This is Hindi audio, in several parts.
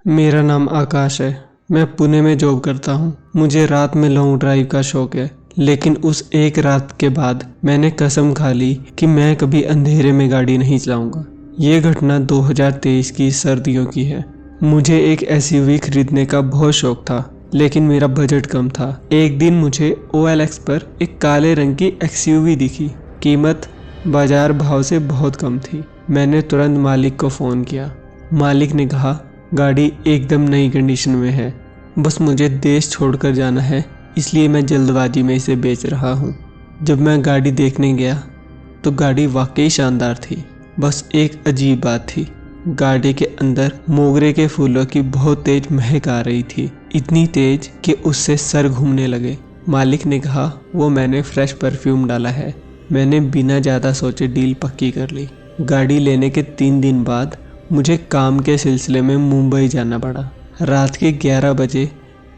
मेरा नाम आकाश है। मैं पुणे में जॉब करता हूँ। मुझे रात में लॉन्ग ड्राइव का शौक है, लेकिन उस एक रात के बाद मैंने कसम खा ली कि मैं कभी अंधेरे में गाड़ी नहीं चलाऊंगा। ये घटना 2023 की सर्दियों की है। मुझे एक एसयूवी खरीदने का बहुत शौक था, लेकिन मेरा बजट कम था। एक दिन मुझे OLX पर एक काले रंग की एक्सयूवी दिखी। कीमत बाजार भाव से बहुत कम थी। मैंने तुरंत मालिक को फ़ोन किया। मालिक ने कहा, गाड़ी एकदम नई कंडीशन में है, बस मुझे देश छोड़कर जाना है, इसलिए मैं जल्दबाजी में इसे बेच रहा हूँ। जब मैं गाड़ी देखने गया तो गाड़ी वाकई शानदार थी। बस एक अजीब बात थी, गाड़ी के अंदर मोगरे के फूलों की बहुत तेज महक आ रही थी, इतनी तेज कि उससे सर घूमने लगे। मालिक ने कहा वो मैंने फ्रेश परफ्यूम डाला है। मैंने बिना ज़्यादा सोचे डील पक्की कर ली। गाड़ी लेने के 3 दिन बाद मुझे काम के सिलसिले में मुंबई जाना पड़ा। रात के 11 बजे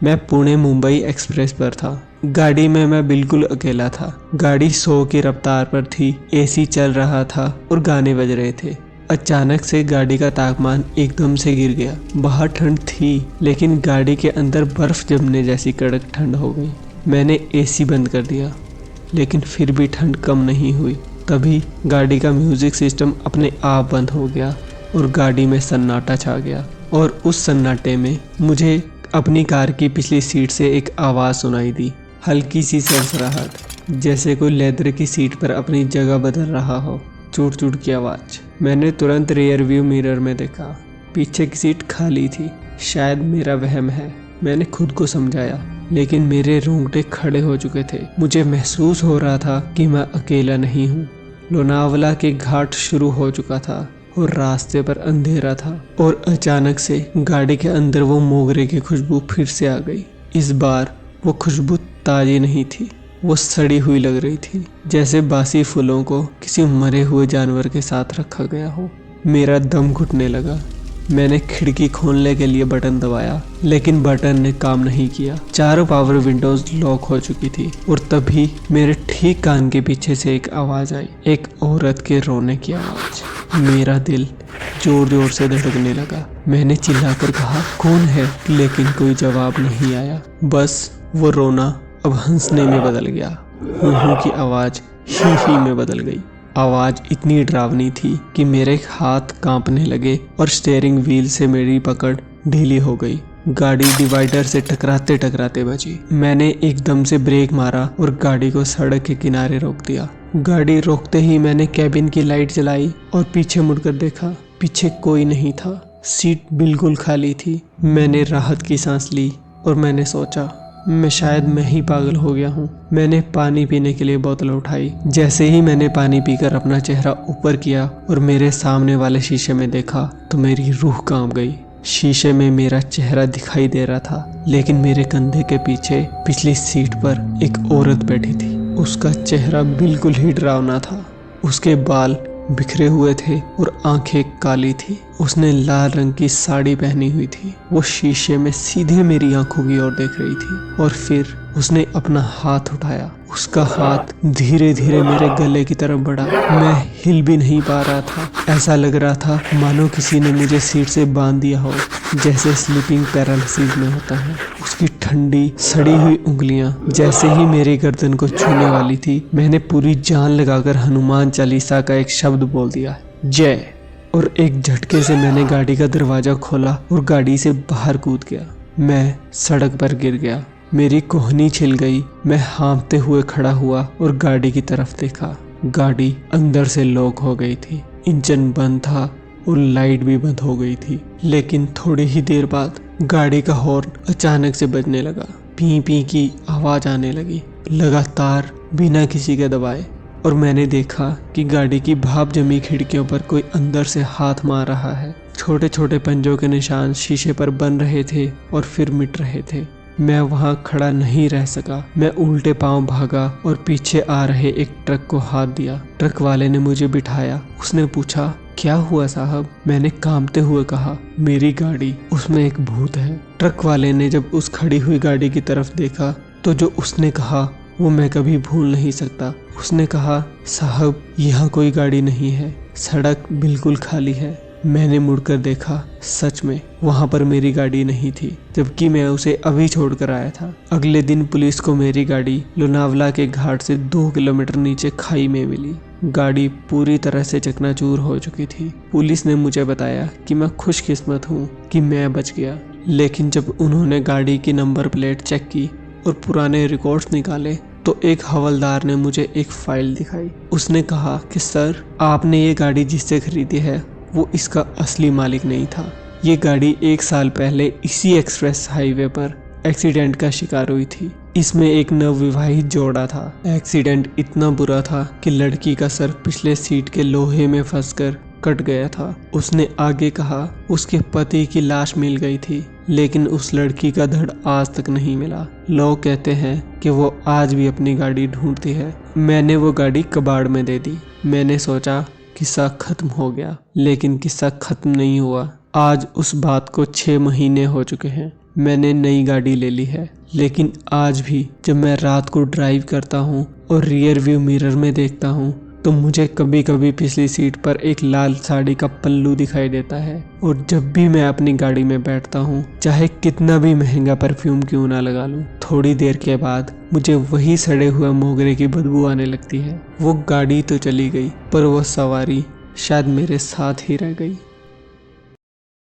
मैं पुणे मुंबई एक्सप्रेस पर था। गाड़ी में मैं बिल्कुल अकेला था। गाड़ी 100 की रफ्तार पर थी, AC चल रहा था और गाने बज रहे थे। अचानक से गाड़ी का तापमान एकदम से गिर गया। बाहर ठंड थी, लेकिन गाड़ी के अंदर बर्फ जमने जैसी कड़क ठंड हो गई। मैंने AC बंद कर दिया, लेकिन फिर भी ठंड कम नहीं हुई। तभी गाड़ी का म्यूजिक सिस्टम अपने आप बंद हो गया और गाड़ी में सन्नाटा छा गया। और उस सन्नाटे में मुझे अपनी कार की पिछली सीट से एक आवाज़ सुनाई दी, हल्की सी सरसराहट, जैसे कोई लेदर की सीट पर अपनी जगह बदल रहा हो। चूट चूट की आवाज़। मैंने तुरंत रियर व्यू मिरर में देखा। पीछे की सीट खाली थी। शायद मेरा वहम है, मैंने खुद को समझाया, लेकिन मेरे रोंगटे खड़े हो चुके थे। मुझे महसूस हो रहा था कि मैं अकेला नहीं हूँ। लोनावला के घाट शुरू हो चुका था और रास्ते पर अंधेरा था, और अचानक से गाड़ी के अंदर वो मोगरे की खुशबू फिर से आ गई। इस बार वो खुशबू ताज़ी नहीं थी, वो सड़ी हुई लग रही थी, जैसे बासी फूलों को किसी मरे हुए जानवर के साथ रखा गया हो। मेरा दम घुटने लगा। मैंने खिड़की खोलने के लिए बटन दबाया, लेकिन बटन ने काम नहीं किया। चारों पावर विंडोज लॉक हो चुकी थी, और तभी मेरे ठीक कान के पीछे से एक आवाज़ आई, एक औरत के रोने की आवाज़। मेरा दिल जोर जोर से धड़कने लगा। मैंने चिल्लाकर कहा, कौन है? लेकिन कोई जवाब नहीं आया। बस वो रोना अब हंसने में बदल गया। हूँ की आवाज़ ही में बदल गई। आवाज़ इतनी डरावनी थी कि मेरे हाथ कांपने लगे और स्टीयरिंग व्हील से मेरी पकड़ ढीली हो गई। गाड़ी डिवाइडर से टकराते टकराते बची। मैंने एकदम से ब्रेक मारा और गाड़ी को सड़क के किनारे रोक दिया। गाड़ी रोकते ही मैंने कैबिन की लाइट जलाई और पीछे मुड़कर देखा। पीछे कोई नहीं था, सीट बिल्कुल खाली थी। मैंने राहत की सांस ली और मैंने सोचा, मैं ही पागल हो गया हूँ। मैंने पानी पीने के लिए बोतल उठाई। जैसे ही मैंने पानी पीकर अपना चेहरा ऊपर किया और मेरे सामने वाले शीशे में देखा तो मेरी रूह कांप गई। शीशे में मेरा चेहरा दिखाई दे रहा था, लेकिन मेरे कंधे के पीछे पिछली सीट पर एक औरत बैठी थी। उसका चेहरा बिल्कुल ही डरावना था। उसके बाल बिखरे हुए थे और आंखें काली थी। उसने लाल रंग की साड़ी पहनी हुई थी। वो शीशे में सीधे मेरी आंखों की ओर देख रही थी, और फिर उसने अपना हाथ उठाया। उसका हाथ धीरे धीरे मेरे गले की तरफ बढ़ा। मैं हिल भी नहीं पा रहा था। ऐसा लग रहा था मानो किसी ने मुझे सीट से बांध दिया हो, जैसे स्लीपिंग पैरालिसिस में होता है। उसकी ठंडी सड़ी हुई उंगलियां जैसे ही मेरी गर्दन को छूने वाली थी, मैंने पूरी जान लगाकर हनुमान चालीसा का एक शब्द बोल दिया, जय। और एक झटके से मैंने गाड़ी का दरवाजा खोला और गाड़ी से बाहर कूद गया। मैं सड़क पर गिर गया। मेरी कोहनी छिल गई। मैं हाँफते हुए खड़ा हुआ और गाड़ी की तरफ देखा। गाड़ी अंदर से लॉक हो गई थी। इंजन बंद था और लाइट भी बंद हो गई थी। लेकिन थोड़ी ही देर बाद गाड़ी का हॉर्न अचानक से बजने लगा। पी पी की आवाज आने लगी, लगातार बिना किसी के दबाए। और मैंने देखा कि गाड़ी की भाप जमी खिड़कियों पर कोई अंदर से हाथ मार रहा है। छोटे छोटे पंजों के निशान शीशे पर बन रहे थे और फिर मिट रहे थे। मैं वहां खड़ा नहीं रह सका। मैं उल्टे पांव भागा और पीछे आ रहे एक ट्रक को हाथ दिया। ट्रक वाले ने मुझे बिठाया। उसने पूछा, क्या हुआ साहब? मैंने कांपते हुए कहा, मेरी गाड़ी, उसमें एक भूत है। ट्रक वाले ने जब उस खड़ी हुई गाड़ी की तरफ देखा तो जो उसने कहा वो मैं कभी भूल नहीं सकता। उसने कहा, साहब यहाँ कोई गाड़ी नहीं है, सड़क बिल्कुल खाली है। मैंने मुड़कर देखा, सच में वहां पर मेरी गाड़ी नहीं थी, जबकि मैं उसे अभी छोड़कर आया था। अगले दिन पुलिस को मेरी गाड़ी लोनावला के घाट से 2 किलोमीटर नीचे खाई में मिली। गाड़ी पूरी तरह से चकनाचूर हो चुकी थी। पुलिस ने मुझे बताया कि मैं खुशकिस्मत हूँ कि मैं बच गया, लेकिन जब उन्होंने गाड़ी की नंबर प्लेट चेक की और पुराने रिकॉर्ड्स निकाले तो एक हवलदार ने मुझे एक फाइल दिखाई। उसने कहा कि सर, आपने ये गाड़ी जिससे खरीदी है वो इसका असली मालिक नहीं था। ये गाड़ी 1 साल पहले इसी एक्सप्रेस हाईवे पर एक्सीडेंट का शिकार हुई थी। इसमें एक नवविवाहित जोड़ा था। एक्सीडेंट इतना बुरा था कि लड़की का सर पिछले सीट के लोहे में फंसकर कट गया था। उसने आगे कहा उसके पति की लाश मिल गई थी, लेकिन उस लड़की का धड़ आज तक नहीं मिला। लोग कहते हैं कि वो आज भी अपनी गाड़ी ढूंढती है। मैंने वो गाड़ी कबाड़ में दे दी। मैंने सोचा किस्सा खत्म हो गया, लेकिन किस्सा खत्म नहीं हुआ। आज उस बात को 6 महीने हो चुके हैं। मैंने नई गाड़ी ले ली है, लेकिन आज भी जब मैं रात को ड्राइव करता हूँ और रियर व्यू मिरर में देखता हूँ तो मुझे कभी कभी पिछली सीट पर एक लाल साड़ी का पल्लू दिखाई देता है। और जब भी मैं अपनी गाड़ी में बैठता हूँ, चाहे कितना भी महंगा परफ्यूम क्यों ना लगा लूँ, थोड़ी देर के बाद मुझे वही सड़े हुए मोगरे की बदबू आने लगती है। वो गाड़ी तो चली गई, पर वो सवारी शायद मेरे साथ ही रह गई।